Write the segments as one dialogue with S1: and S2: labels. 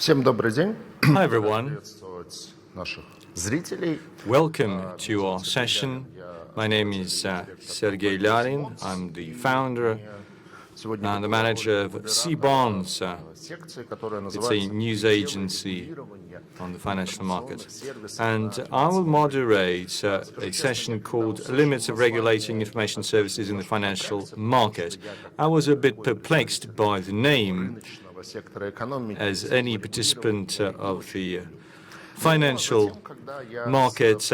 S1: Всем добрый день.
S2: Hi everyone,
S1: Приветствовать наших зрителей.
S2: welcome to our session. My name is Sergey Larin. I'm the founder
S1: Сегодня
S2: and the manager of C-Bonds.
S1: секции, которая
S2: It's a
S1: называется
S2: news agency on the financial market. And I will moderate a session called Limits of Regulating Information Services in the Financial Market. I was a bit perplexed by the name,
S1: рыночного сектора экономики.
S2: as any participant of the financial market.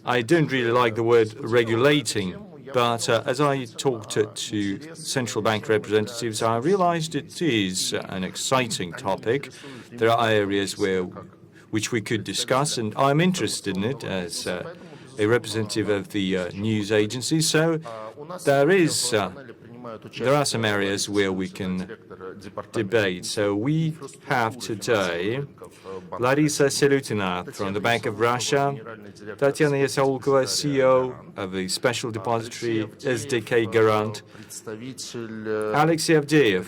S2: I don't really like the word regulating, but as I talked to central bank representatives, I realized it is an exciting topic. There are areas which we could discuss, and I'm interested in it as a representative of the news agency. So there are some areas where we can debate. So we have today Larisa Selutina from the Bank of Russia, Tatiana Yasaulkova, CEO of the Special Depository SDK Garant, Alexey Avdeyev,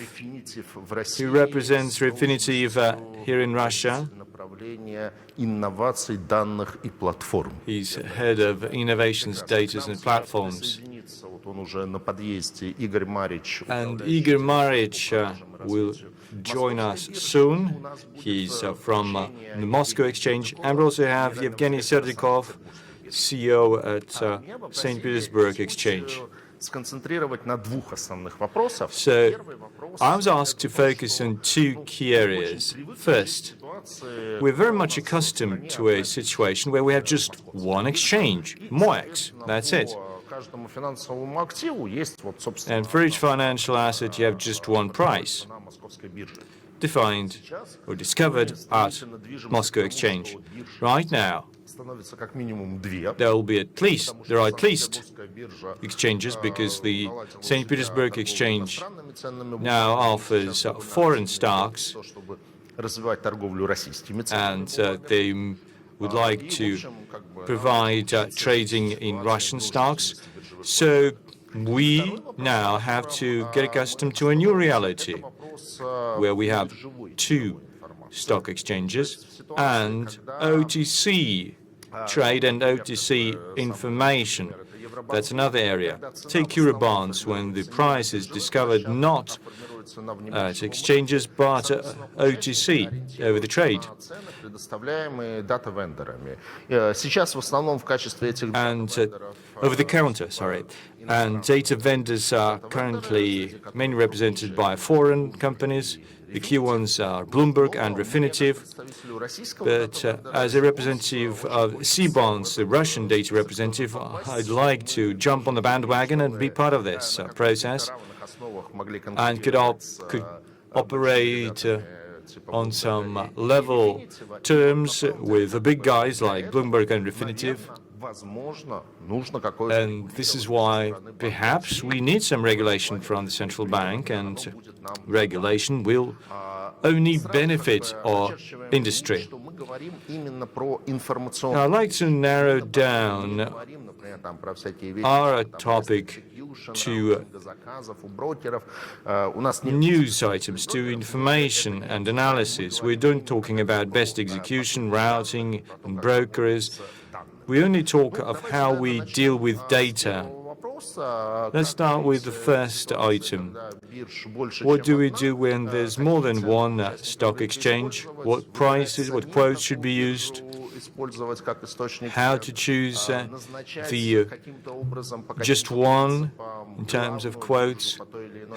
S2: who represents Refinitiv here in Russia.
S1: Инноваций, данных и платформ.
S2: He's head of innovations, data and platforms.
S1: Он уже на подъезде. Игорь Марич.
S2: And Igor Maric will join us soon. He's from the Moscow Exchange. And we also have Yevgeny Serdikov, CEO at St. Petersburg Exchange.
S1: Сконцентрировать на двух основных вопросах.
S2: So I was asked to focus on two key areas. First, we're very much accustomed to a situation where we have just one exchange, MOEX, that's it.
S1: Каждому финансовому активу есть вот, собственно,
S2: And for each financial asset, you have just one price,
S1: на московской бирже.
S2: defined or discovered at Moscow Exchange. Right now,
S1: Становится как минимум две.
S2: there are at least exchanges because the St. Petersburg Exchange now offers foreign stocks,
S1: Чтобы развивать торговлю российскими ценами.
S2: and they would like to provide trading in Russian stocks. So we now have to get accustomed to a new reality where we have two stock exchanges and OTC trade and OTC information. That's another area. Take Eurobonds, when the price is discovered not at exchanges but OTC, over the trade.
S1: Предоставляемые дата-вендорами. Сейчас в основном в качестве этих
S2: And over the counter, sorry. And data vendors are currently mainly represented by foreign companies. The key ones are Bloomberg and Refinitiv. But as a representative of C-Bonds, the Russian data representative, I'd like to jump on the bandwagon and be part of this process and could operate on some level terms with the big guys like Bloomberg and Refinitiv. And this is why perhaps we need some regulation from the central bank, and regulation will only benefit our industry. Now, I'd like to narrow down our topic to news items, to information and analysis. We don't talking about best execution, routing, and brokers. We only talk of how we deal with data. Let's start with the first item. What do we do when there's more than one stock exchange? What prices, what quotes should be used? How to choose just one in terms of quotes?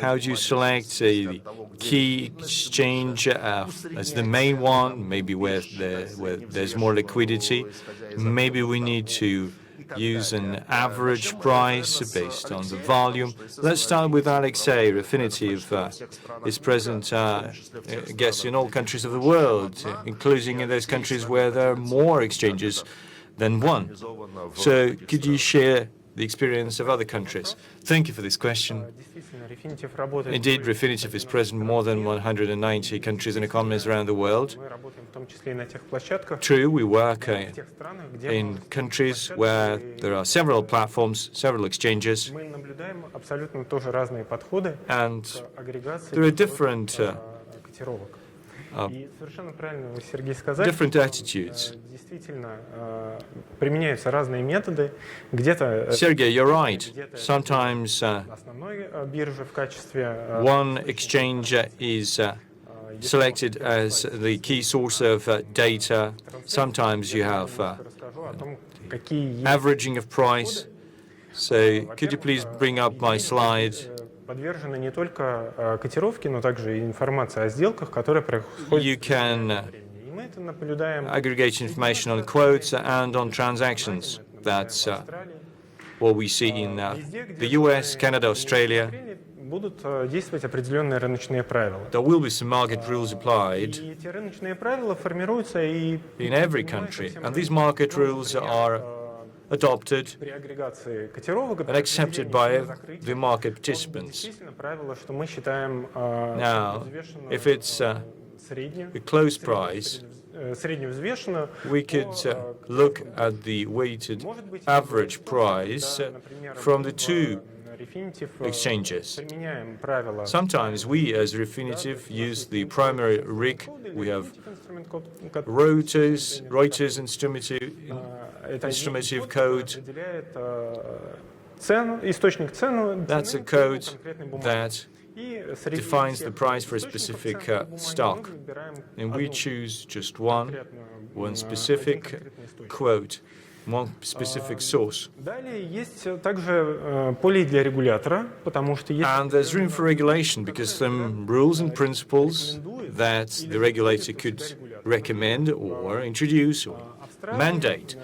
S2: How do you select a key exchange as the main one, maybe where there's more liquidity? Maybe we need to use an average price based on the volume. Let's start with Alexey. Refinitiv is present, I guess, in all countries of the world, including in those countries where there are more exchanges than one. So could you share the experience of other countries? Thank you for this question. Indeed, Refinitiv is present in more than 190 countries and economies around the world. True, we work in countries where there are several platforms, several exchanges, and there are different
S3: И совершенно правильно вы, Сергей, сказали,
S2: different
S3: что,
S2: attitudes.
S3: действительно применяются разные методы. Где-то
S2: Sergey, you're right.
S3: где-то
S2: Sometimes
S3: основной биржи в качестве
S2: one exchange is selected as the key source of data. Sometimes you have
S3: расскажу о том, какие есть
S2: averaging of price. So could you please bring up my slide?
S3: подвержены не только котировке, но также и информация о сделках, которые происходят
S2: You can
S3: времени. И мы это наблюдаем
S2: aggregate information on quotes and on transactions. That's what we see in the US, Canada, Australia.
S3: будут действовать определенные рыночные правила.
S2: There will be some market rules applied
S3: И эти рыночные правила формируются и
S2: in every country, and these market rules are adopted
S3: при агрегации котировок
S2: and accepted by the market participants.
S3: действительно правило, что мы считаем
S2: Now, if it's
S3: среднюю,
S2: a close price,
S3: средневзвешенную,
S2: we could look at the weighted average price from the two exchanges.
S3: применяем правила.
S2: Sometimes we, as Refinitiv, use the primary RIC. We have
S3: Инструмент код, который
S2: Reuters instrumentive code.
S3: определяет цену, источник цену,
S2: That's a
S3: цены
S2: code
S3: конкретной бумаги.
S2: that
S3: И
S2: defines the price for a specific stock. And we choose just one specific quote, one specific source.
S3: Далее есть также поле для регулятора, потому что есть
S2: And there's room for regulation because some rules and principles that the regulator could recommend or introduce or mandate.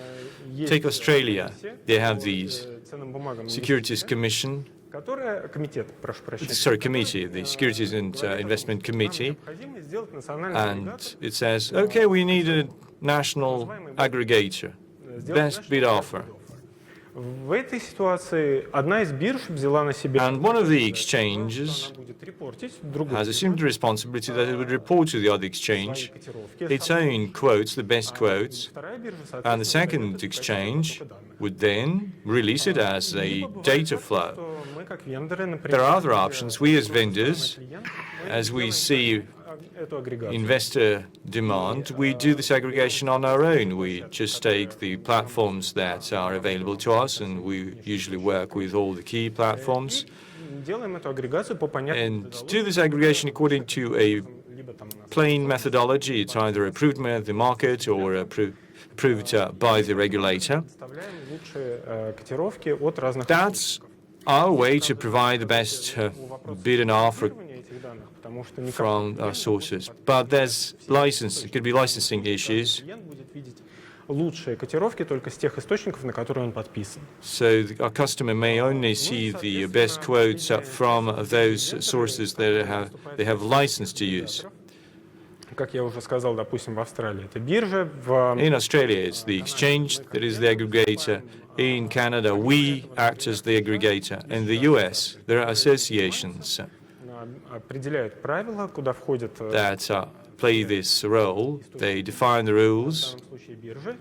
S2: Take Australia. They have these
S3: ценным бумагам,
S2: Securities Commission,
S3: которая комитет, прошу прощения,
S2: committee, the Securities and Investment Committee,
S3: необходимо сделать национальный
S2: and it says, okay, we need a national aggregator, best bid offer.
S3: В этой ситуации одна из бирж взяла на себя,
S2: And one of the exchanges
S3: будет репортить другую
S2: has assumed the responsibility that it would report to the other exchange
S3: котировки.
S2: its own quotes, the best quotes,
S3: Вторая биржа,
S2: and the
S3: соответственно,
S2: second exchange would then release it as a data flow.
S3: что мы как вендоры, например,
S2: There are other options. We as vendors, as we see
S3: эту агрегацию.
S2: investor demand, we do this aggregation on our own. We just take the platforms that are available to us, and we usually work with all the key platforms,
S3: Делаем эту агрегацию по понятной
S2: and do this aggregation according to a
S3: либо там на
S2: plain methodology. It's either approved by the market or approved by the regulator.
S3: составляем лучшие котировки от разных
S2: That's our way to provide the best bid and offer
S3: использования этих данных, потому что не
S2: from our sources. But there's license, it could be licensing issues.
S3: клиент будет видеть лучшие котировки только с тех источников, на которые он подписан.
S2: So our customer may only see the best quotes from those sources that they have license to use.
S3: Как я уже сказал, допустим, в Австралии это биржа, в
S2: In Australia, it's the exchange that is the aggregator. In Canada, we act as the aggregator. In the US, there are associations
S3: определяют правила, куда входят в
S2: that play this role. They define the rules,
S3: данном случае биржи,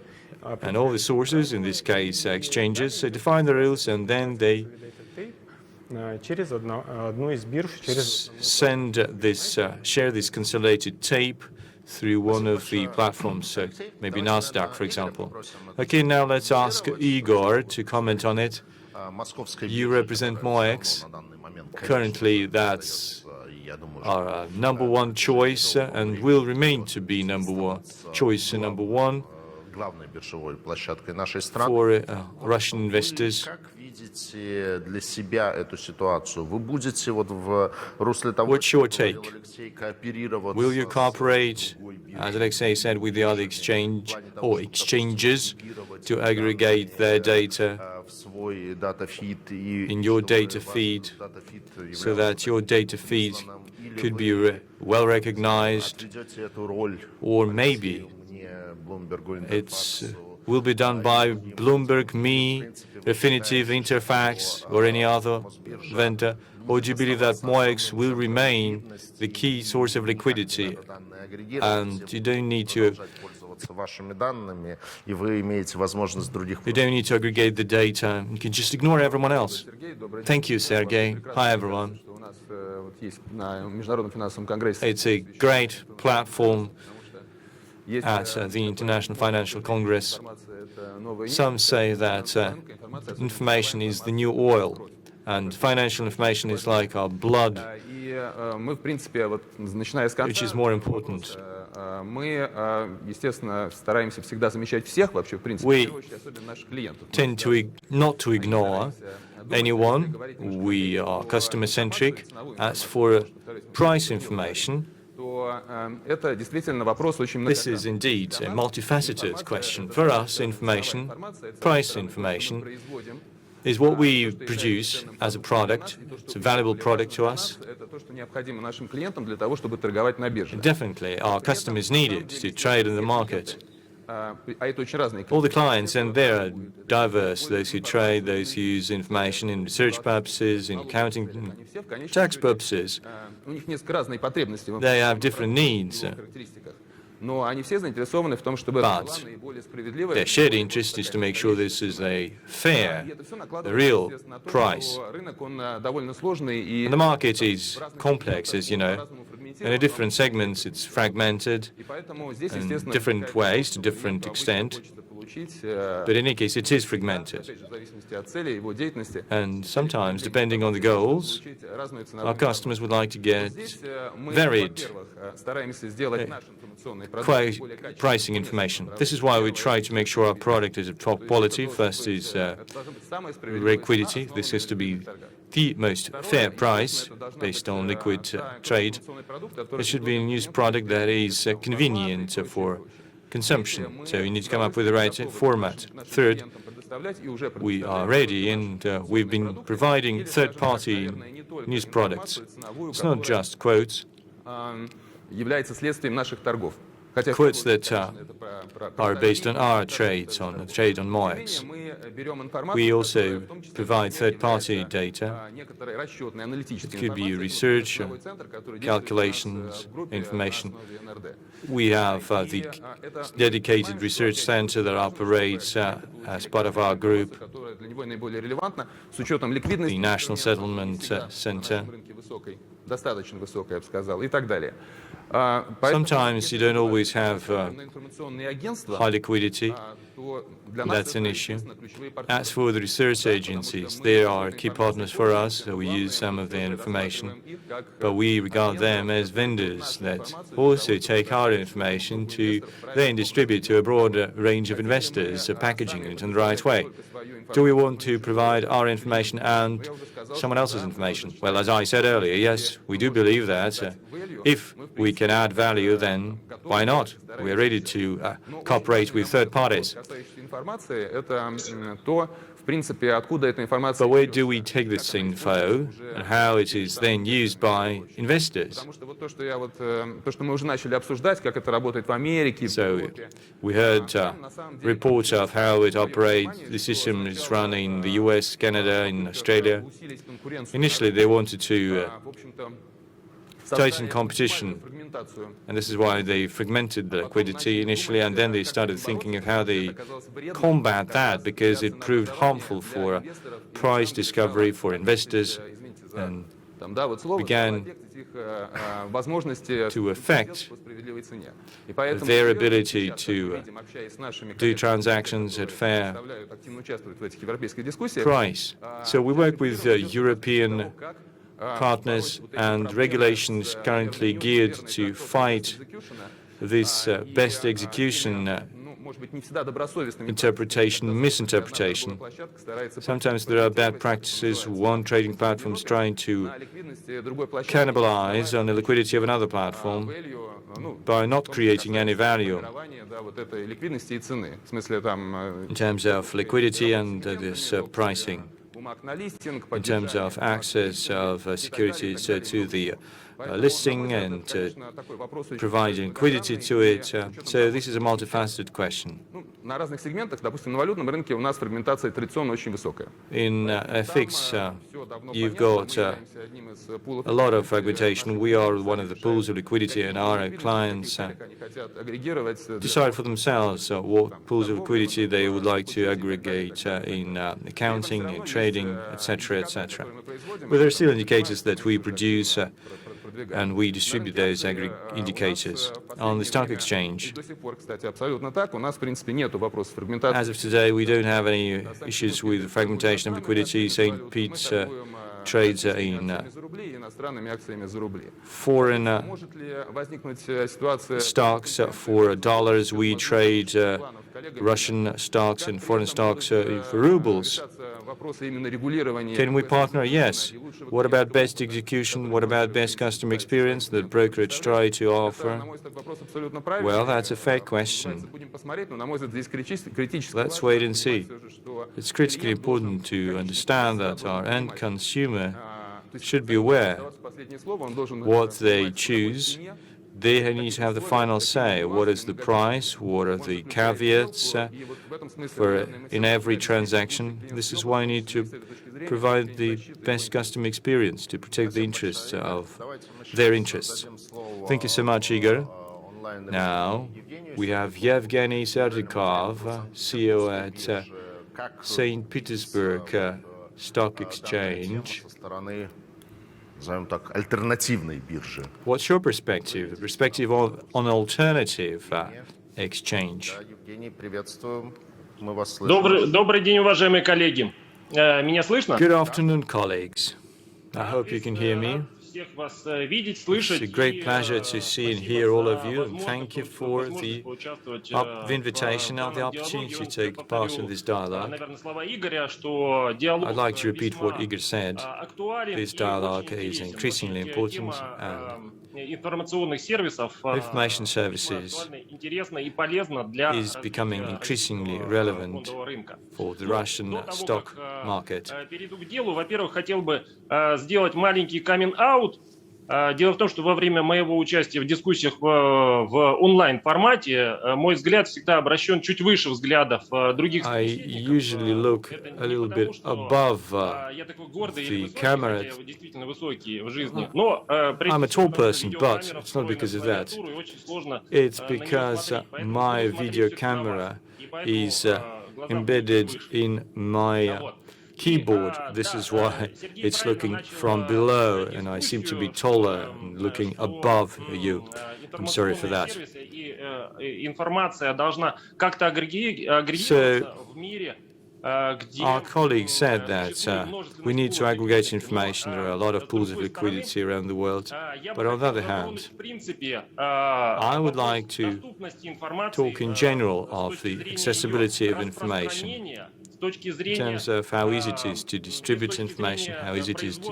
S2: and all the sources, in this case exchanges, so define the rules, and then they
S3: через одну из бирж, через
S2: send this, share this consolidated tape through one of the platforms, so maybe NASDAQ, for example. Okay, now let's ask Igor to comment on it. You represent MOEX. Currently, that's our number one choice and will remain to be number one choice number one
S1: главной биржевой площадкой нашей страны.
S2: for Russian investors.
S1: Как видите для себя эту ситуацию? Вы будете вот в русле того,
S2: What's your
S1: что говорил
S2: take?
S1: Алексей, кооперироваться
S2: Will you
S1: с
S2: cooperate, as Alexei said, with the other exchange or exchanges to aggregate their data
S1: в свой дата-фид и
S2: in your data feed so that your data feed could be well recognized,
S1: отведете эту роль
S2: or maybe
S1: мне, Блумбергу,
S2: it will be done by Bloomberg, me, Refinitiv, Interfax, or any other vendor? Or do you believe that MOEX will remain the key source of liquidity and you don't need to
S1: вашими данными, и вы имеете возможность других.
S2: You don't need to aggregate the data. You can just ignore everyone else. Thank you, Sergey. Hi, everyone. It's a great platform at the International Financial Congress. Some say that information is the new oil, and financial information is like our blood, which is more important. We tend to not to ignore anyone. We are customer-centric. As for price information, this is indeed a multifaceted question. For us, information, price information, is what we produce as a product. It's a valuable product to us. Definitely, our customers need it to trade in the market. All the clients, and they are diverse, those who trade, those who use information in research purposes, in accounting, tax purposes. They have different needs. But their shared interest is to make sure this is a fair, a real price. And the market is complex, as you know. In different segments, it's fragmented in different ways, to different extent. But in any case, it is fragmented. And sometimes, depending on the goals, our customers would like to get varied pricing information. This is why we try to make sure our product is of top quality. First is liquidity. This has to be the most fair price based on liquid trade. It should be a news product that is convenient for consumption. So you need to come up with the right format. Third, we are ready, and we've been providing third-party news products. It's not just quotes. Quotes that are based on our trades, on the trade on MOEX. We also provide third-party data. It could be research, calculations, information. We have the dedicated research center that operates as part of our group, the National Settlement Center. Sometimes you don't always have high liquidity. That's an issue. As for the research agencies, they are key partners for us, so we use some of their information. But we regard them as vendors that also take our information to then distribute to a broader range of investors, packaging it in the right way. Do we want to provide our information and someone else's information? Well, as I said earlier, yes, we do believe that. If we can add value, then why not? We are ready to cooperate with third parties. But where do we take this info and how it is then used by investors? So we heard reports of how it operates, the system is run in the US, Canada, in Australia. Initially, they wanted to tighten competition, and this is why they fragmented the liquidity initially, and then they started thinking of how they combat that, because it proved harmful for price discovery for investors and began to affect their ability to do transactions at fair price. So we work with European partners, and regulations currently geared to fight this best execution interpretation, misinterpretation. Sometimes there are bad practices. One trading platform is trying to cannibalize on the liquidity of another platform by not creating any value in terms of liquidity and this pricing. In terms of access of securities to the listing and providing liquidity to it. So this is a multifaceted question. In FX you've got a lot of fragmentation. We are one of the pools of liquidity, and our clients decide for themselves what pools of liquidity they would like to aggregate in accounting, in trading, etc., etc. But there are still indicators that we produce and we distribute those indicators on the stock exchange. As of today, we don't have any issues with fragmentation of liquidity. St. Pete's trades in foreign stocks for dollars. We trade Russian stocks and foreign stocks for rubles. Can we partner? Yes. What about best execution? What about best customer experience that brokerage try to offer? Well, that's a fair question. Let's wait and see. It's critically important to understand that our end consumer should be aware what they choose. They need to have the final say. What is the price? What are the caveats in every transaction? This is why I need to provide the best customer experience to protect the interests of their interests. Thank you so much, Igor. Now we have Yevgeny Sertikov, CEO at St. Petersburg Stock Exchange. What's your perspective? The perspective on alternative exchange.
S4: Добрый день, уважаемые коллеги. Меня слышно?
S2: Good afternoon, colleagues. I hope you can hear me.
S4: Всех вас видеть, слышать.
S2: It's a great pleasure to see and hear all of you, and thank you for the invitation and the opportunity to take part in this dialogue. I'd like to repeat what Igor said. This dialogue is increasingly important, and information services is becoming increasingly relevant for the Russian stock market.
S4: Перейду к делу. Во-первых, хотел бы сделать маленький каминг-аут. Дело в том, что во время моего участия в дискуссиях в онлайн-формате мой взгляд всегда обращен чуть выше взглядов других
S2: I usually look a little bit above the camera.
S4: действительно высокие в жизни. Но
S2: I'm a tall person, but it's not because of that. It's because my video camera is embedded in my keyboard. This is why it's looking from below, and I seem to be taller and looking above you. I'm sorry for that.
S4: Информация должна как-то агрегироваться в мире.
S2: Our colleague said that we need to aggregate information. There are a lot of pools of liquidity around the world. But on the other hand, I would like to talk in general of the accessibility of information, in terms of how easy it is to distribute information, how easy it is to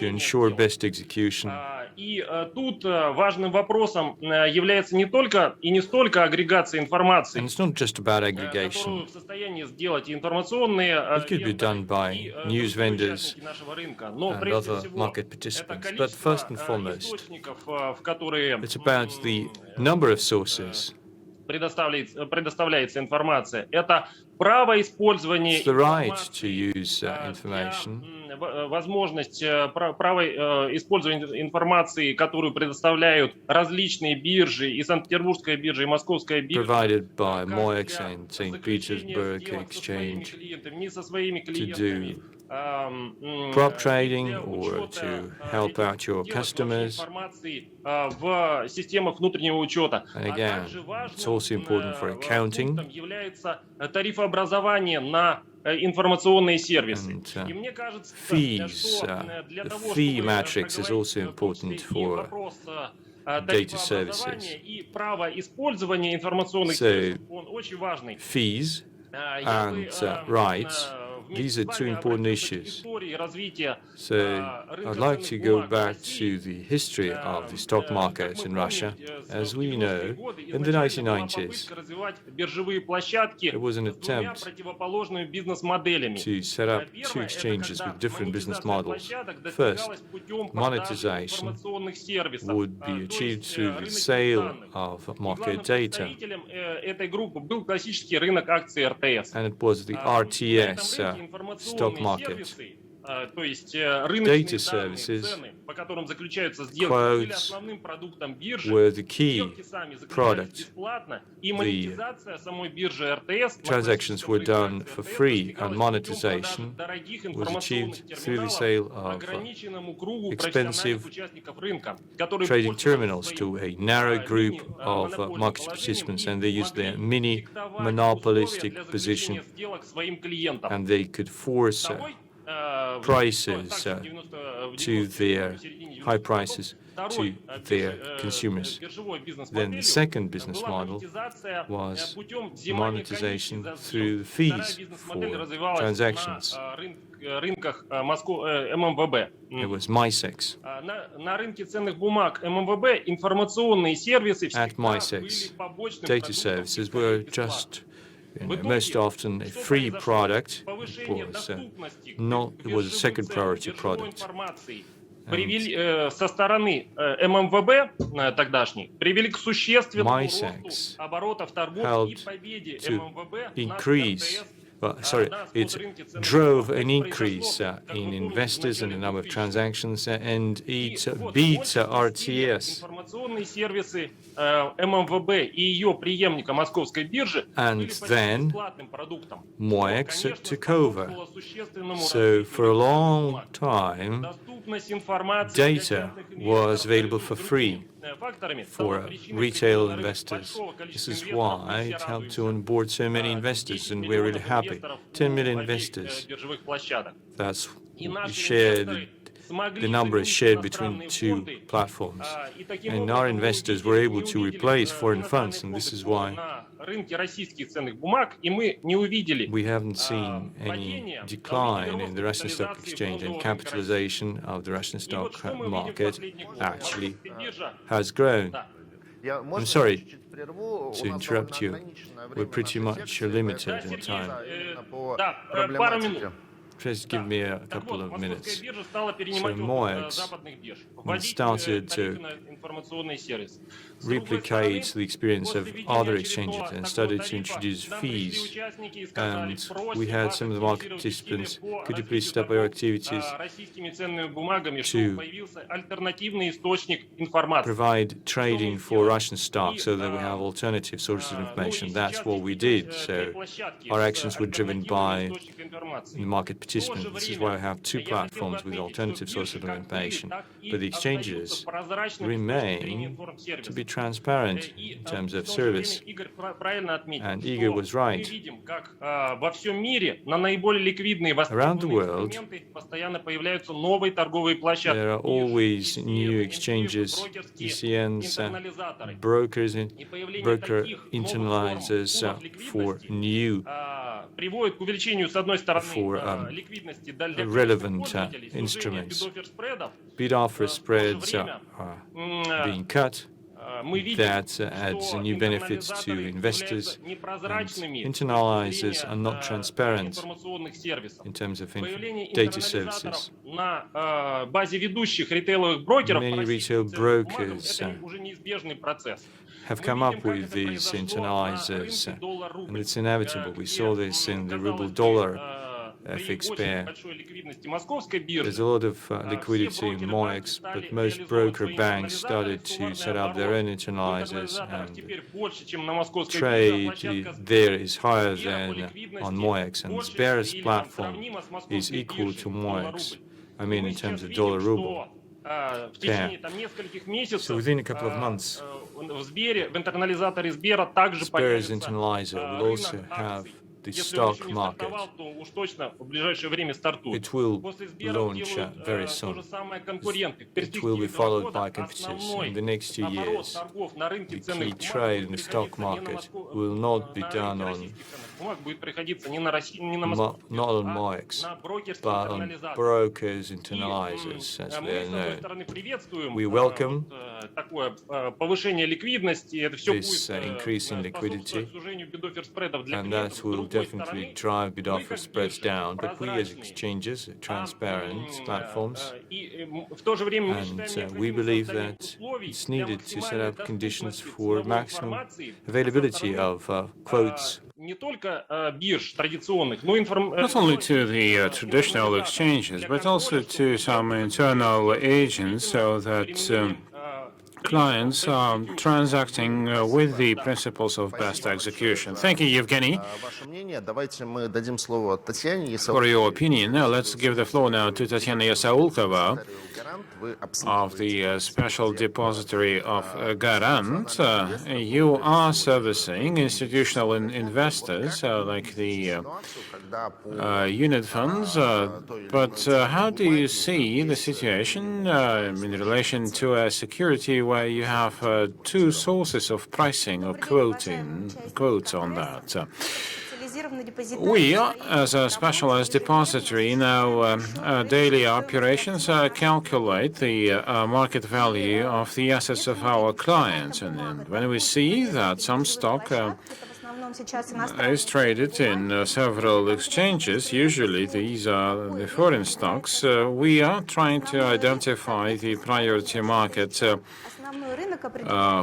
S2: ensure best execution.
S4: И тут важным вопросом является не только и не столько агрегация информации.
S2: And it's not just about aggregation.
S4: В состоянии сделать информационные
S2: It could be done by news vendors and other market participants. But first and foremost, it's about the number of sources.
S4: Предоставляется информация. Это право использования
S2: It's the right to use information.
S4: Возможность право использования информации, которую предоставляют различные биржи, и Санкт-Петербургская биржа, и Московская биржа,
S2: provided by MOEX and St. Petersburg Exchange to do prop trading or to help out your customers.
S4: В системах внутреннего учета.
S2: And again, it's also important for accounting.
S4: Является тарифообразование на информационные сервисы. И мне кажется,
S2: fees, the fee matrix is also important for data services.
S4: И право использования информационных сервисов, он очень важный.
S2: Fees and rights these are two important issues. So I'd like to go back to the history of the stock market in Russia. As we know, in the 1990s, there was an attempt to set up two exchanges with different business models. First, monetization would be achieved through the sale of market data. And it was the RTS stock market. Data services, quotes, were the key product. The transactions were done for free, and monetization was achieved through the sale of expensive trading terminals to a narrow group of market participants, and they used their mini-monopolistic position, and they could force prices to their high prices to their consumers. Then the second business model was monetization through the fees for transactions. It was MySex. At MySex, data services were just most often a free product. It was a second priority product.
S4: Со стороны ММВБ тогдашней привели к существенному росту оборотов торгов и победе ММВБ
S2: it drove an increase in investors and the number of transactions, and it beat RTS. And then MOEX took over. So for a long time, data was available for free for retail investors. This is why it helped to onboard so many investors, and we're really happy. 10 million investors. That's shared. The number is shared between two platforms. And our investors were able to replace foreign funds, and this is why we haven't seen any decline in the Russian stock exchange, and capitalization of the Russian stock market actually has grown. I'm sorry to interrupt you. We're pretty much limited in time. Just give me a couple of minutes. So MOEX started to replicate the experience of other exchanges and started to introduce fees. And we had some of the market participants, could you please stop your activities to provide trading for Russian stocks so that we have alternative sources of information. That's what we did. So our actions were driven by the market participants. This is why I have two platforms with alternative sources of information. But the exchanges remain to be transparent in terms of service. And Igor was right. Around the world, there are always new exchanges, ECNs, brokers, broker internalizers for new relevant instruments. Bid-offer spreads are being cut. That adds new benefits to investors. And internalizers are not transparent in terms of data services. Many retail brokers have come up with these internalizers, and it's inevitable. We saw this in the ruble-dollar FX pair. There's a lot of liquidity in MOEX, but most broker banks started to set up their own internalizers, and trade there is higher than on MOEX, and Sber's platform is equal to MOEX, I mean in terms of dollar-ruble pair. So within a couple of months, Sber's internalizer will also have the
S4: Если он еще
S2: stock
S4: не
S2: market.
S4: стартовал, то уж точно в ближайшее время стартует.
S2: It will
S4: После Сбера
S2: launch
S4: делают
S2: very
S4: то же
S2: soon.
S4: самое конкуренты. В
S2: It will be
S4: перспективе 2
S2: followed
S4: года
S2: by competitors. In the
S4: основной
S2: next 2
S4: оборот
S2: years,
S4: торгов на рынке
S2: the
S4: ценных
S2: key
S4: бумаг
S2: trade in
S4: будет
S2: the stock
S4: приходиться не на
S2: market will not be
S4: на
S2: done
S4: рынке
S2: on
S4: российских ценных бумаг, будет приходиться не на Москву,
S2: not on
S4: а
S2: MOEX,
S4: на брокерские
S2: but on
S4: интернализации.
S2: brokers,
S4: И
S2: internalizers, as
S4: мы,
S2: they
S4: с
S2: are
S4: одной
S2: known.
S4: стороны, приветствуем
S2: We welcome
S4: такое повышение ликвидности. Это все будет
S2: this increase in liquidity,
S4: способствовать сужению bid-offer спредов для
S2: and
S4: клиентов.
S2: that
S4: С
S2: will
S4: другой
S2: definitely
S4: стороны,
S2: drive bid-offer
S4: как
S2: spreads
S4: биржи
S2: down. But we as
S4: прозрачнее.
S2: exchanges, transparent platforms,
S4: И в то же время мы
S2: and
S4: считаем
S2: we
S4: необходимым
S2: believe
S4: создание
S2: that
S4: условий
S2: it's
S4: для
S2: needed to set
S4: максимальной
S2: up conditions
S4: доступности
S2: for
S4: ценовой
S2: maximum
S4: информации со
S2: availability
S4: стороны
S2: of quotes,
S4: не только бирж традиционных, но
S5: Not only to the traditional exchanges, but also to some internal agents, so that clients are transacting with the principles of best execution. Thank you, Evgeny,
S1: Ваше мнение? Давайте мы дадим слово Татьяне
S5: for your opinion. Now let's give the floor now to Tatiana Yasaulkova of the Special Depository of Garant. You are servicing institutional investors like the unit funds, but how do you see the situation in relation to a security where you have two sources of pricing or quotes on that? We, as a specialized depository, in our daily operations calculate the market value of the assets of our clients. And when we see that some stock is traded in several exchanges, usually these are the foreign stocks, we are trying to identify the priority market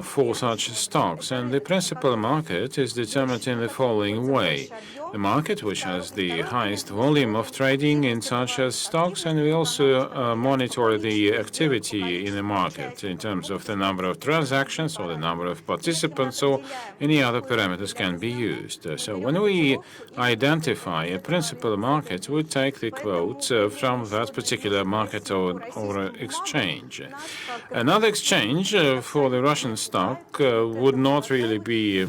S5: for such stocks. And the principal market is determined in the following way. The market which has the highest volume of trading in such stocks, and we also monitor the activity in the market in terms of the number of transactions or the number of participants or any other parameters can be used. So when we identify a principal market, we take the quotes from that particular market or exchange. Another exchange for the Russian stock would not really be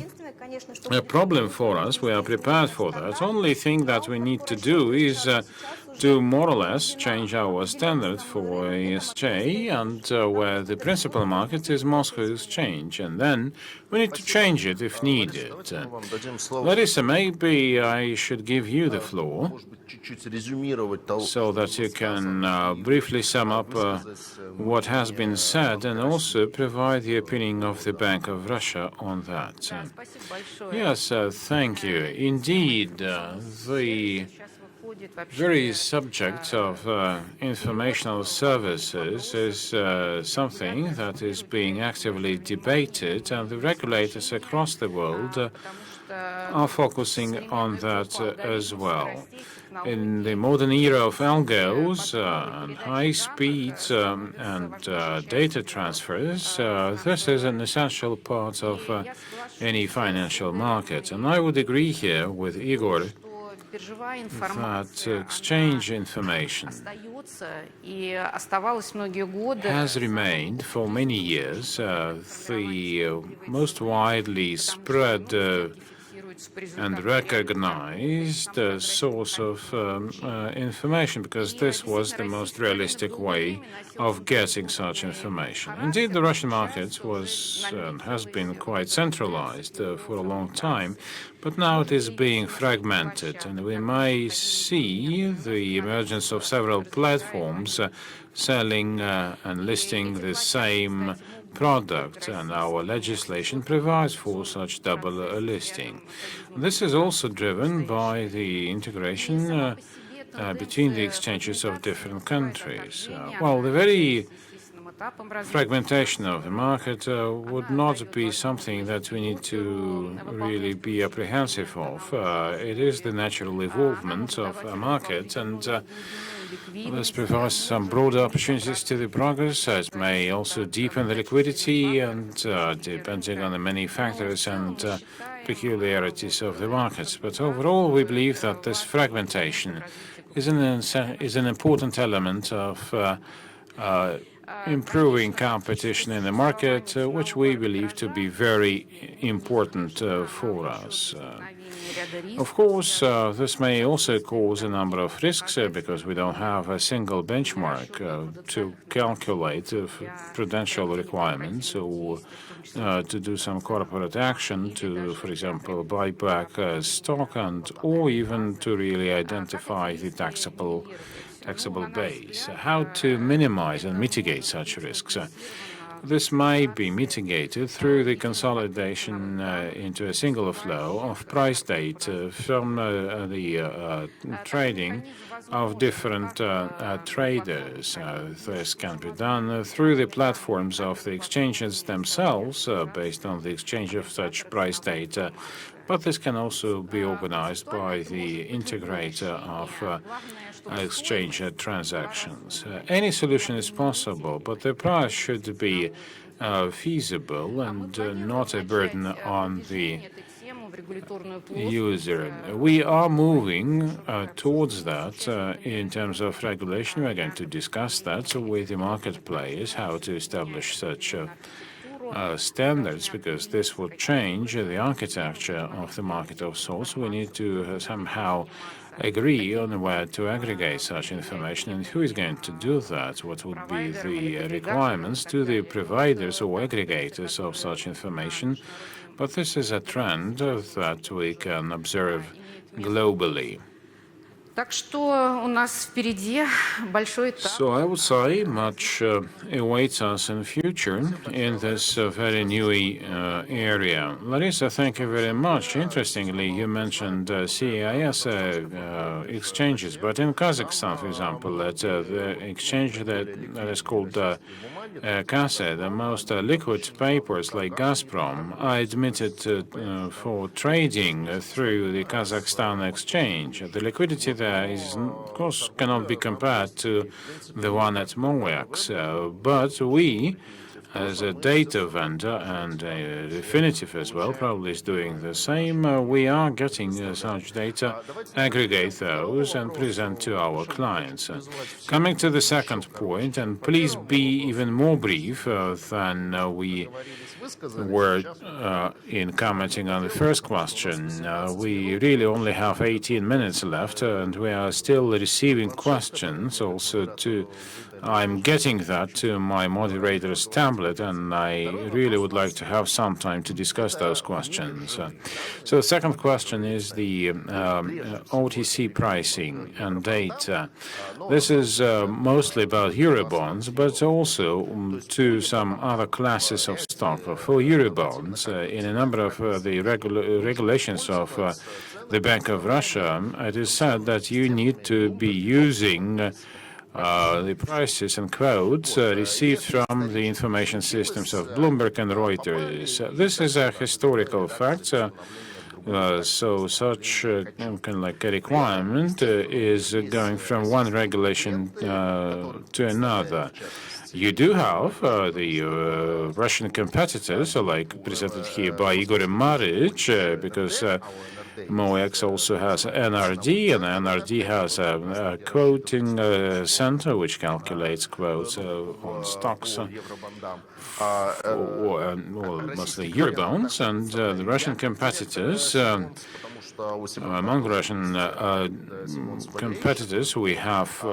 S5: a problem for us. We are prepared for that. Only thing that we need to do is to more or less change our standard for ESJ, and where the principal market is Moscow Exchange, and then we need to change it if needed. Larissa, maybe I should give you the floor so that you can briefly sum up what has been said and also provide the opinion of the Bank of Russia on that. Yes, thank you. Indeed, the very subject of informational services is something that is being actively debated, and the regulators across the world are focusing on that as well. In the modern era of algos and high speeds and data transfers, this is an essential part of any financial market. And I would agree here with Igor that exchange information has remained for many years the most widely spread and recognized source of information, because this was the most realistic way of getting such information. Indeed, the Russian market was has been quite centralized for a long time, but now it is being fragmented, and we may see the emergence of several platforms selling and listing the same product, and our legislation provides for such double listing. This is also driven by the integration between the exchanges of different countries. Well, the very fragmentation of the market would not be something that we need to really be apprehensive of. It is the natural evolvement of a market, and this provides some broader opportunities to the progress. It may also deepen the liquidity, and depending on the many factors and peculiarities of the markets. But overall, we believe that this fragmentation is an important element of improving competition in the market, which we believe to be very important for us. Of course, this may also cause a number of risks because we don't have a single benchmark to calculate prudential requirements or to do some corporate action to, for example, buy back stock or even to really identify the taxable base. How to minimize and mitigate such risks? This may be mitigated through the consolidation into a single flow of price data from the trading of different traders. This can be done through the platforms of the exchanges themselves, based on the exchange of such price data. But this can also be organized by the integrator of exchange transactions. Any solution is possible, but the price should be feasible and not a burden on the user. We are moving towards that in terms of regulation. We're going to discuss that with the market players, how to establish such standards, because this will change the architecture of the market of sorts. We need to somehow agree on where to aggregate such information and who is going to do that, what would be the requirements to the providers or aggregators of such information. But this is a trend that we can observe globally. So I would say much awaits us in future in this very new area. Larissa, thank you very much. Interestingly, you mentioned CIS exchanges, but in Kazakhstan, for example, the exchange that is called KASE, the most liquid papers like Gazprom, are admitted for trading through the Kazakhstan exchange. The liquidity there is, of course, cannot be compared to the one at MOEX, but we, as a data vendor and a Refinitiv as well, probably is doing the same. We are getting such data, aggregate those, and present to our clients. Coming to the second point, and please be even more brief than we were in commenting on the first question. We really only have 18 minutes left, and we are still receiving questions also to I'm getting that to my moderator's tablet, and I really would like to have some time to discuss those questions. So the second question is the OTC pricing and data. This is mostly about Eurobonds, but also to some other classes of stock. For Eurobonds, in a number of the regulations of the Bank of Russia, it is said that you need to be using the prices and quotes received from the information systems of Bloomberg and Reuters. This is a historical fact. So such kind of like a requirement is going from one regulation to another. You do have the Russian competitors, like presented here by Igor Maric, because MOEX also has NRD, and NRD has a quoting center which calculates quotes on stocks, or mostly Eurobonds, and the Russian competitors. Among Russian competitors, we have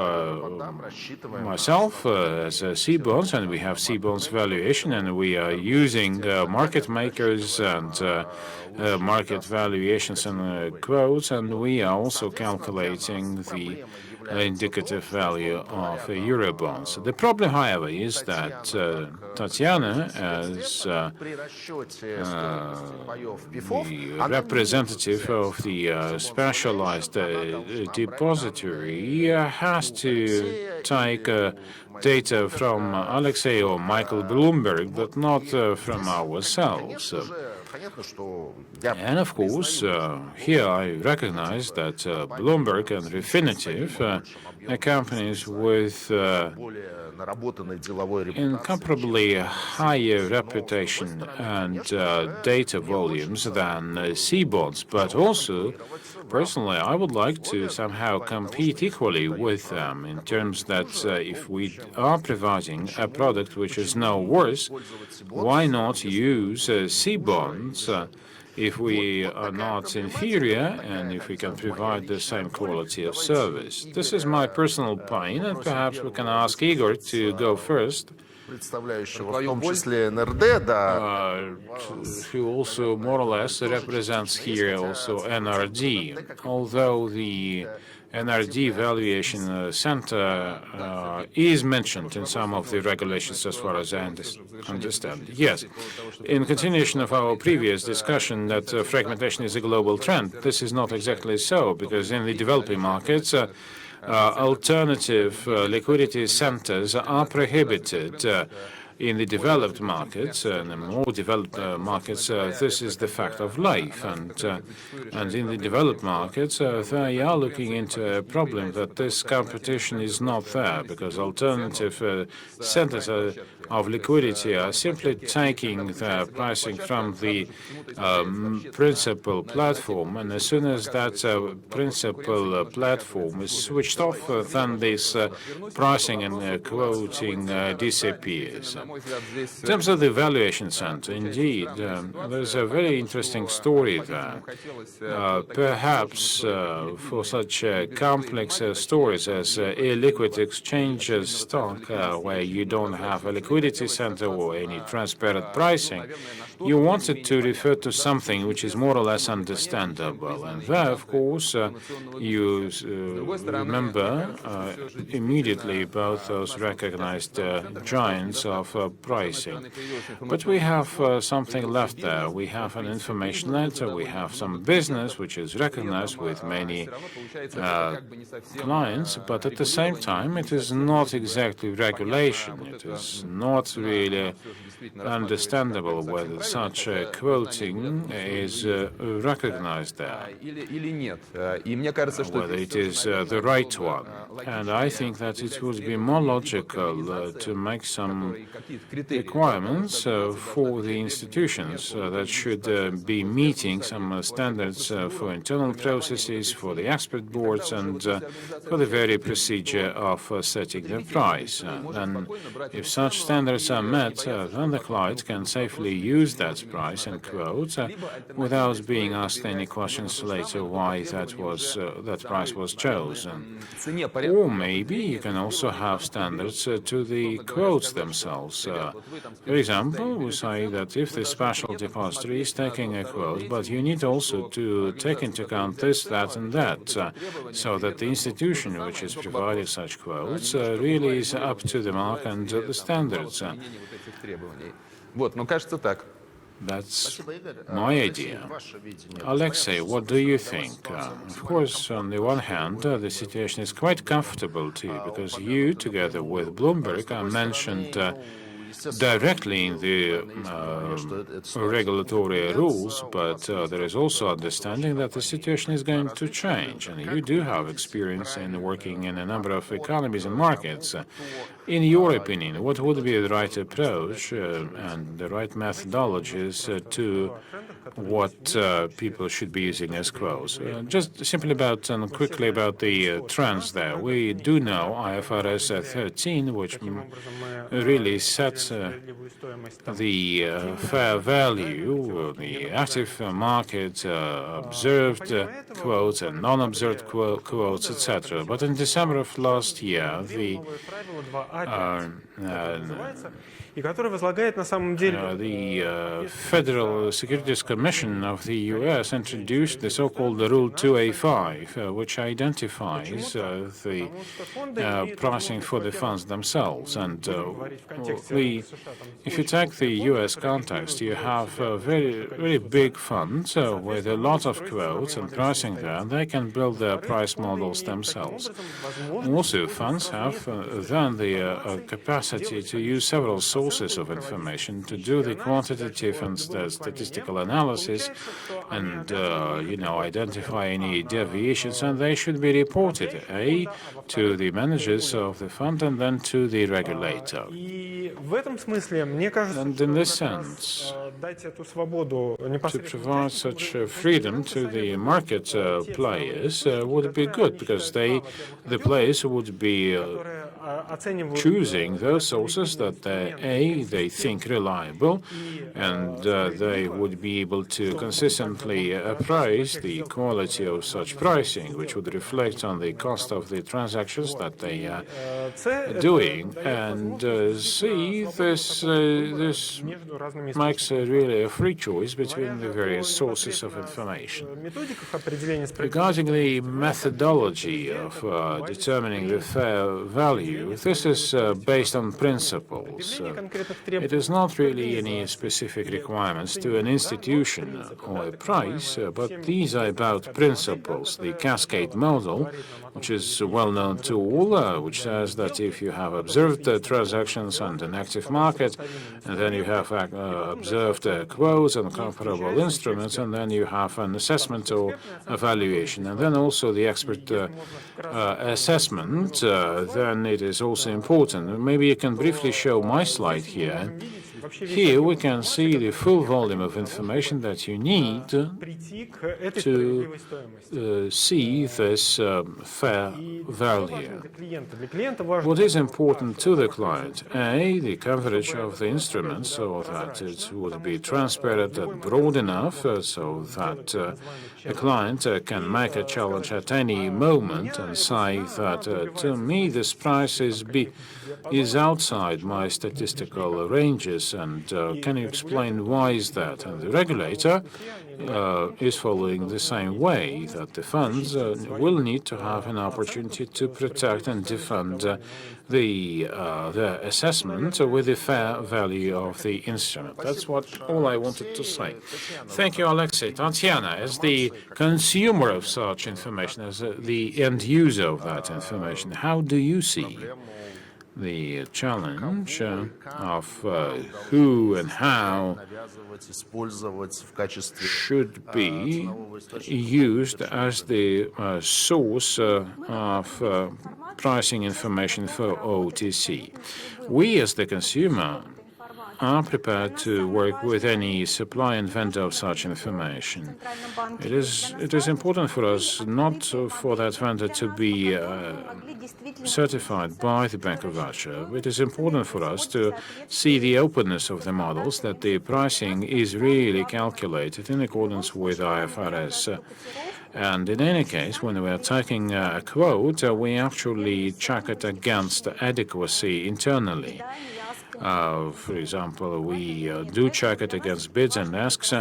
S5: myself as C-bonds, and we have C-bonds valuation, and we are using market makers and market valuations and quotes, and we are also calculating the indicative value of Eurobonds. The problem, however, is that Tatiana, as the representative of the specialized depository, has to take data from Alexei or Michael Bloomberg, but not from ourselves. And of course, here I recognize that Bloomberg and Refinitiv are companies with incomparably higher reputation and data volumes than C-bonds, but also Personally, I would like to somehow compete equally with them in terms that if we are providing a product which is no worse, why not use C-bonds if we are not inferior and if we can provide the same quality of service? This is my personal opinion, and perhaps we can ask Igor to go first.
S1: Представляющего в том числе НРД, да.
S5: Who also more or less represents here also NRD, although the NRD Valuation Center is mentioned in some of the regulations as far as I understand. Yes, in continuation of our previous discussion that fragmentation is a global trend, this is not exactly so, because in the developing markets, alternative liquidity centers are prohibited. In the developed markets, and the more developed markets, this is the fact of life. And in the developed markets, they are looking into a problem that this competition is not there, because alternative centers of liquidity are simply taking the pricing from the principal platform, and as soon as that principal platform is switched off, then this pricing and quoting disappears. In terms of the valuation center, indeed, there's a very interesting story there. Perhaps for such complex stories as illiquid exchange stock, where you don't have a liquidity center or any transparent pricing, you wanted to refer to something which is more or less understandable. And there, of course, you remember immediately about those recognized giants of pricing. But we have something left there. We have an information letter, we have some business which is recognized with many clients, but at the same time, it is not exactly regulation. It is not really understandable whether such quoting is recognized there, whether it is the right one. And I think that it would be more logical to make some requirements for the institutions that should be meeting some standards for internal processes, for the expert boards, and for the very procedure of setting the price. Then, if such standards are met, then the client can safely use that price and quote without being asked any questions later why that price was chosen. Or maybe you can also have standards to the quotes themselves. For example, we say that if the special depository is taking a quote, but you need also to take into account this, that, and that, so that the institution which is providing such quotes really is up to the mark and the standards. That's my idea. Alexei, what do you think? Of course, on the one hand, the situation is quite comfortable to you, because you, together with Bloomberg, are mentioned directly in the regulatory rules, but there is also understanding that the situation is going to change, and you do have experience in working in a number of economies and markets. In your opinion, what would be the right approach and the right methodologies to what people should be using as quotes? Just simply about and quickly about the trends there. We do know IFRS 13, which really sets the fair value, the active market, observed quotes and non-observed quotes, etc. But in December of last year, the Federal Securities Commission of the U.S. introduced the so-called Rule 2A5, which identifies the pricing for the funds themselves. And if you take the U.S. context, you have very big funds with a lot of quotes and pricing there, and they can build their price models themselves. Also, funds have then the capacity to use several sources of information to do the quantitative and statistical analysis and identify any deviations, and they should be reported to the managers of the fund and then to the regulator.
S3: этом смысле, мне кажется,
S5: And
S3: что
S5: in this
S3: как раз,
S5: sense,
S3: дать эту свободу
S5: to
S3: непосредственно
S5: provide such freedom to the market players would be good, because the players would be choosing those sources that they think reliable, and they would be able to consistently appraise the quality of such pricing, which would reflect on the cost of the transactions that they are doing. And see, this
S3: между разными
S5: makes really a free choice between the various sources of information.
S3: методиках определения
S5: Regarding the methodology of determining the fair value, this is based on principles. It is not really any specific requirements to an institution or a price, but these are about principles. The cascade model, which is a well-known tool, which says that if you have observed transactions on an active market, and then you have observed quotes and comparable instruments, and then you have an assessment or evaluation, and then also the expert assessment, then it is also important. Maybe you can briefly show my slide here. Here we can see the full volume of information that you need to see this fair value. What is important to the client? A, the coverage of the instruments, so that it would be transparent and broad enough, so that a client can make a challenge at any moment and say that to me this price is outside my statistical ranges, and can you explain why is that? And the regulator is following the same way, that the funds will need to have an opportunity to protect and defend the assessment with the fair value of the instrument. That's all I wanted to say. Thank you, Alexei. Tatiana, as the consumer of such information, as the end user of that information, how do you see the challenge of who and how should be used as the source of pricing information for OTC? We, as the consumer, are prepared to work with any supply and vendor of such information. It is important for us not for that vendor to be certified by the Bank of Russia. It is important for us to see the openness of the models, that the pricing is really calculated in accordance with IFRS. And in any case, when we are taking a quote, we actually check it against adequacy internally. For example, we do check it against bids and asks,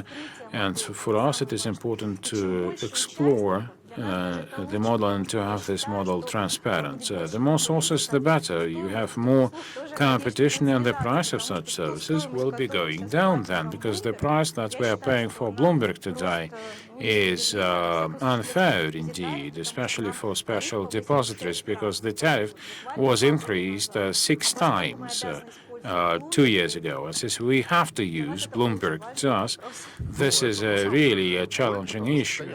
S5: and for us it is important to explore the model and to have this model transparent. The more sources, the better. You have more competition, and the price of such services will be going down then, because the price that we are paying for Bloomberg today is unfair indeed, especially for special depositories, because the tariff was increased 6 times 2 years ago. And since we have to use Bloomberg to us, this is really a challenging issue.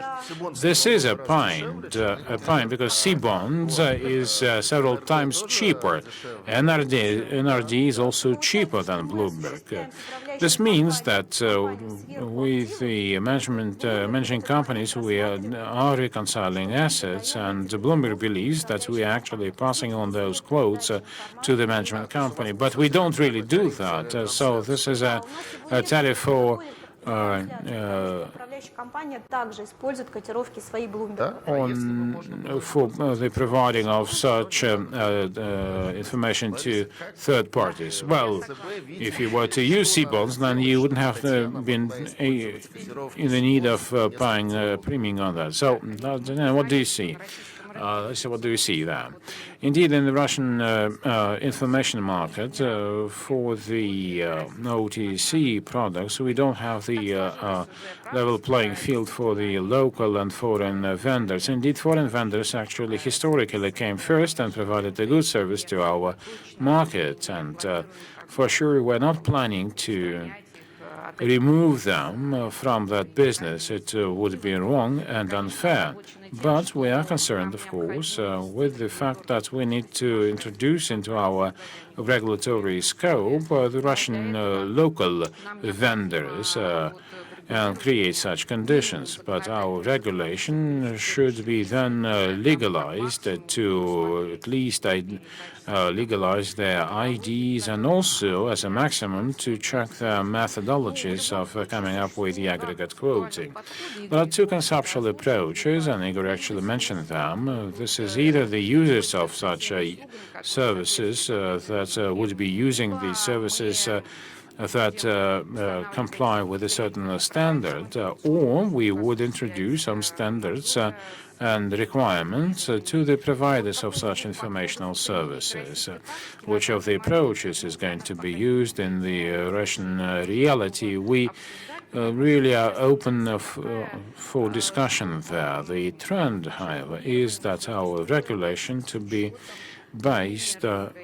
S5: This is a pain because C-bonds is several times cheaper. NRD is also cheaper than Bloomberg. This means that with the managing companies, we are reconciling assets, and Bloomberg believes that we are actually passing on those quotes to the management company, but we don't really do that. So this is a tariff for the providing of such information to third parties. Well, if you were to use C-bonds, then you wouldn't have been in the need of paying a premium on that. So what do you see? What do you see there? Indeed, in the Russian information market, for the OTC products, we don't have the level playing field for the local and foreign vendors. Indeed, foreign vendors actually historically came first and provided a good service to our market. And for sure, we're not planning to remove them from that business. It would be wrong and unfair. But we are concerned, of course, with the fact that we need to introduce into our regulatory scope the Russian local vendors and create such conditions. But our regulation should be then legalized to at least legalize their IDs and also, as a maximum, to check their methodologies of coming up with the aggregate quoting. There are two conceptual approaches, and Igor actually mentioned them. This is either the users of such services that would be using these services that comply with a certain standard, or we would introduce some standards and requirements to the providers of such informational services. Which of the approaches is going to be used in the Russian reality? We really are open for discussion there. The trend, however, is that our regulation to be based on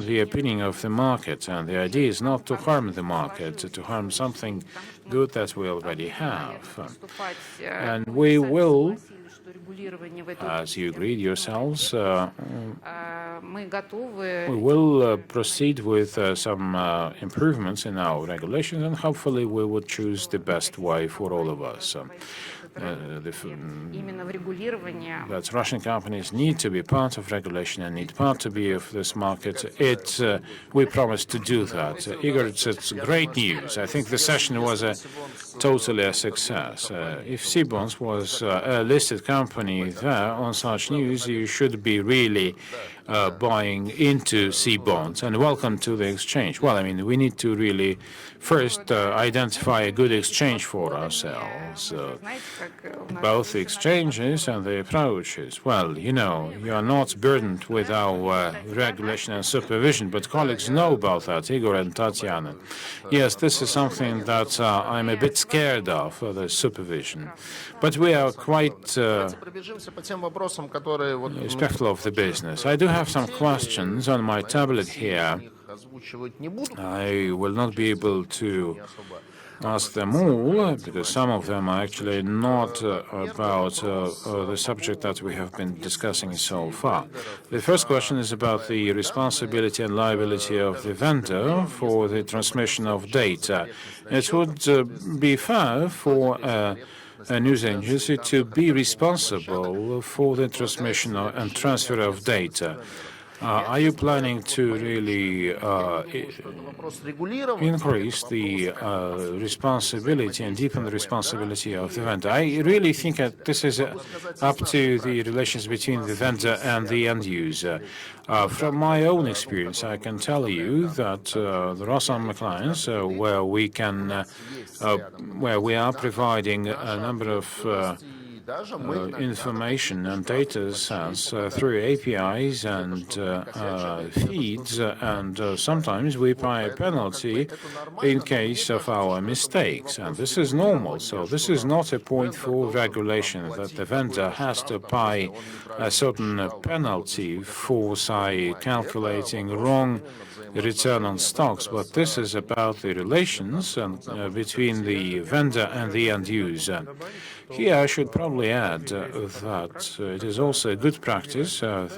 S5: the opinion of the market, and the idea is not to harm the market, to harm something good that we already have. And we will, as you agreed yourselves, we will proceed with some improvements in our regulations, and hopefully we would choose the best way for all of us. That Russian companies need to be part of regulation and need part to be of this market. We promise to do that. Igor, it's great news. I think the session was totally a success. If C-Bonds was a listed company there on such news, you should be really buying into C-Bonds, and welcome to the exchange. Well, I mean, we need to really first identify a good exchange for ourselves, both the exchanges and the approaches. Well, you know, you are not burdened with our regulation and supervision, but colleagues know about that, Igor and Tatiana. Yes, this is something that I'm a bit scared of, the supervision. But we are quite respectful of the business. I do have some questions on my tablet here. I will not be able to ask them all, because some of them are actually not about the subject that we have been discussing so far. The first question is about the responsibility and liability of the vendor for the transmission of data. It would be fair for a news agency to be responsible for the transmission and transfer of data. Are you planning to really increase the responsibility and deepen the responsibility of the vendor? I really think that this is up to the relations between the vendor and the end user. From my own experience, I can tell you that there are some clients where we are providing a number of information and data sets through APIs and feeds, and sometimes we pay a penalty in case of our mistakes, and this is normal. So this is not a point for regulation that the vendor has to pay a certain penalty for, say, calculating wrong return on stocks, but this is about the relations between the vendor and the end user. Here I should probably add that it is also a good practice that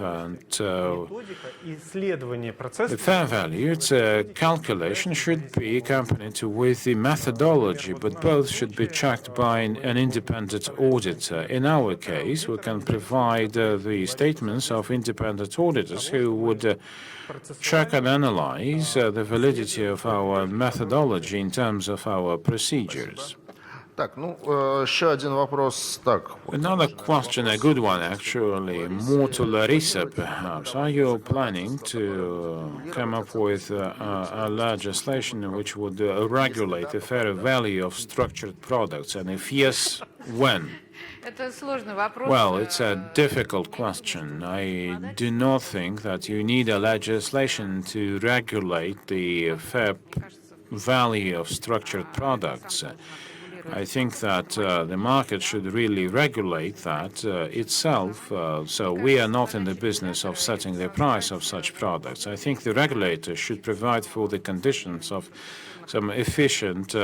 S5: the fair value, its calculation should be accompanied with the methodology, but both should be checked by an independent auditor. In our case, we can provide the statements of independent auditors who would check and analyze the validity of our methodology in terms of our procedures. Another question, a good one actually, more to Larissa perhaps. Are you planning to come up with a legislation which would regulate the fair value of structured products? And if yes, when? Well, it's a difficult question. I do not think that you need a legislation to regulate the fair value of structured products. I think that the market should really regulate that itself. So we are not in the business of setting the price of such products. I think the regulator should provide for the conditions of some efficient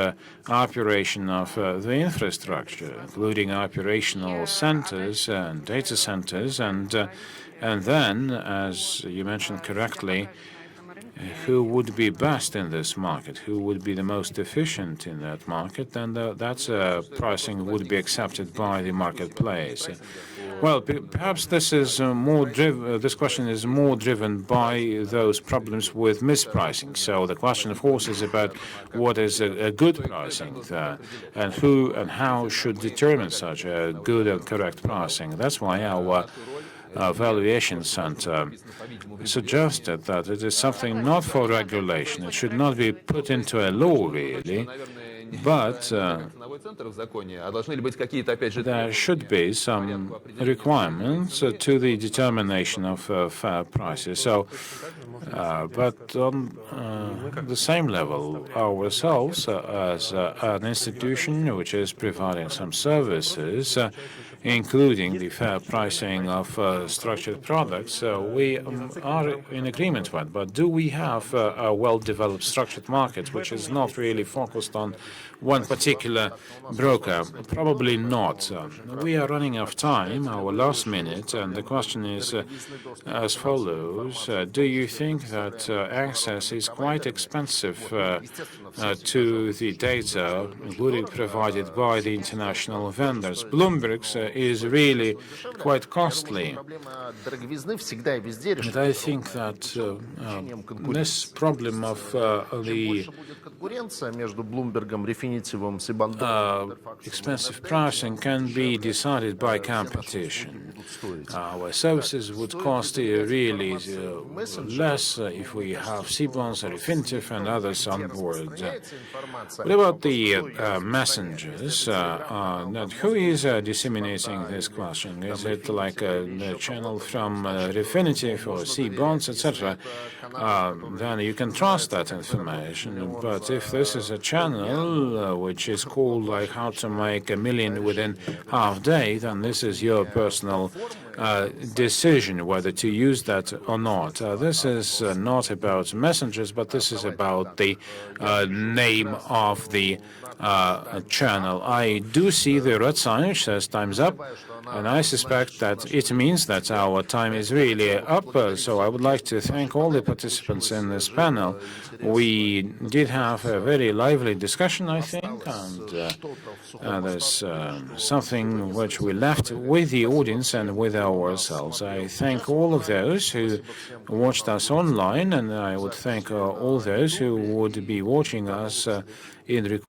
S5: operation of the infrastructure, including operational centers and data centers, and then, as you mentioned correctly, who would be best in this market, who would be the most efficient in that market, and that pricing would be accepted by the marketplace. Well, perhaps this is this question is more driven by those problems with mispricing. So the question, of course, is about what is a good pricing and who and how should determine such a good and correct pricing. That's why our Valuation Center suggested that it is something not for regulation. It should not be put into a law, really, but there should be some requirements to the determination of fair prices. So, but on the same level, ourselves as an institution which is providing some services, including the fair pricing of structured products, we are in agreement with. But do we have a well-developed structured market which is not really focused on one particular broker? Probably not. We are running out of time, our last minute, and the question is as follows. Do you think that access is quite expensive to the data, including provided by the international vendors? Bloomberg's is really quite costly. And I think that this problem of the expensive pricing can be decided by competition. Our services would cost really less if we have C-bonds, Refinitiv, and others on board. What about the messengers? Who is disseminating this question? Is it like a channel from Refinitiv or C-bonds, etc.? Then you can trust that information. But if this is a channel which is called like how to make $1 million within half day, then this is your personal decision whether to use that or not. This is not about messengers, but this is about the name of the channel. I do see the red sign which says time's up, and I suspect that it means that our time is really up. So I would like to thank all the participants in this panel. We did have a very lively discussion, I think, and there's something which we left with the audience and with ourselves. I thank all of those who watched us online, and I would thank all those who would be watching us in